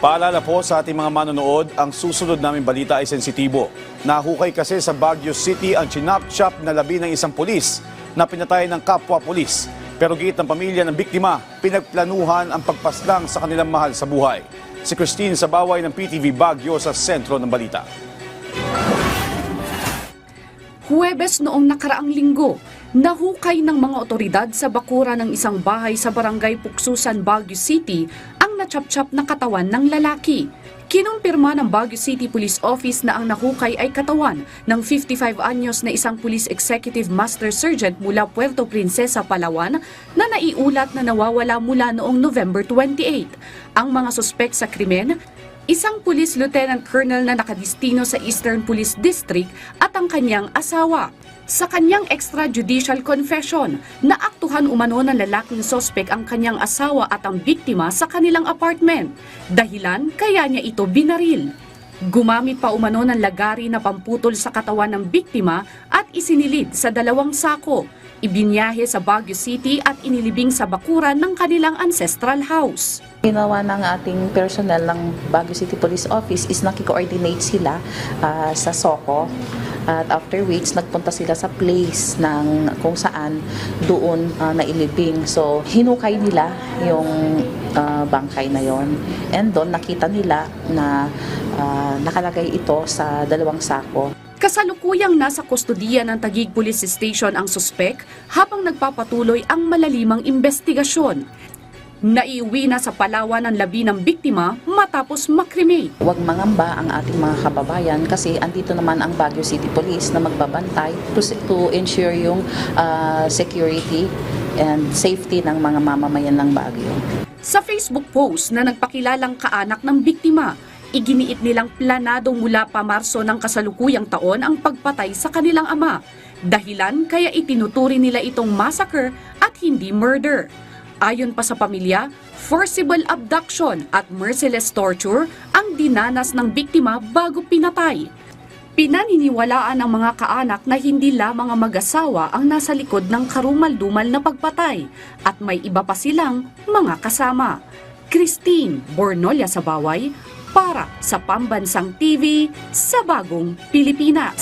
Paalala po sa ating mga manonood, ang susunod naming balita ay sensitibo. Nahukay kasi sa Baguio City ang chinap-chap na labi ng isang pulis na pinatay ng kapwa pulis. Pero giit ng pamilya ng biktima, pinagplanuhan ang pagpaslang sa kanilang mahal sa buhay. Si Christine Sabaway ng PTV Baguio sa sentro ng balita. Huwebes noong nakaraang linggo, nahukay ng mga otoridad sa bakura ng isang bahay sa barangay Puksusan, Baguio City ang natsyap-tsyap na katawan ng lalaki. Kinumpirma ng Baguio City Police Office na ang nahukay ay katawan ng 55 anyos na isang Police Executive Master Sergeant mula Puerto Princesa, Palawan na naiulat na nawawala mula noong November 28. Ang mga suspek sa krimen, isang Police Lieutenant Colonel na nakadistino sa Eastern Police District at ang kanyang asawa. Sa kanyang extrajudicial confession, naaktuhan umano ng lalaking sospek ang kanyang asawa at ang biktima sa kanilang apartment. Dahilan kaya niya ito binaril. Gumamit pa umano ng lagari na pamputol sa katawan ng biktima at isinilid sa 2 sako. Ibinyahe sa Baguio City at inilibing sa bakuran ng kanilang ancestral house. Ginawa ng ating personnel ng Baguio City Police Office is nakiko-coordinate sila sa SOCO. At after which, nagpunta sila sa place ng kung saan doon nailibing. So, hinukay nila yung bangkay na yon. And doon nakita nila na nakalagay ito sa 2 sako. Kasalukuyang nasa kustodiya ng Taguig Police Station ang suspek habang nagpapatuloy ang malalimang investigasyon. Naiuwi na sa Palawan ang labi ng biktima matapos makrime. Huwag mangamba ang ating mga kababayan kasi andito naman ang Baguio City Police na magbabantay to ensure yung security and safety ng mga mamamayan ng Baguio. Sa Facebook post na nagpakilalang kaanak ng biktima, iginiit nilang planado mula pa Marso ng kasalukuyang taon ang pagpatay sa kanilang ama. Dahilan kaya itinuturi nila itong massacre at hindi murder. Ayon pa sa pamilya, forcible abduction at merciless torture ang dinanas ng biktima bago pinatay. Pinaniniwalaan ng mga kaanak na hindi lamang ang mag-asawa ang nasa likod ng karumal-dumal na pagpatay at may iba pa silang mga kasama. Christine Bornolia Sabaway para sa Pambansang TV sa Bagong Pilipinas.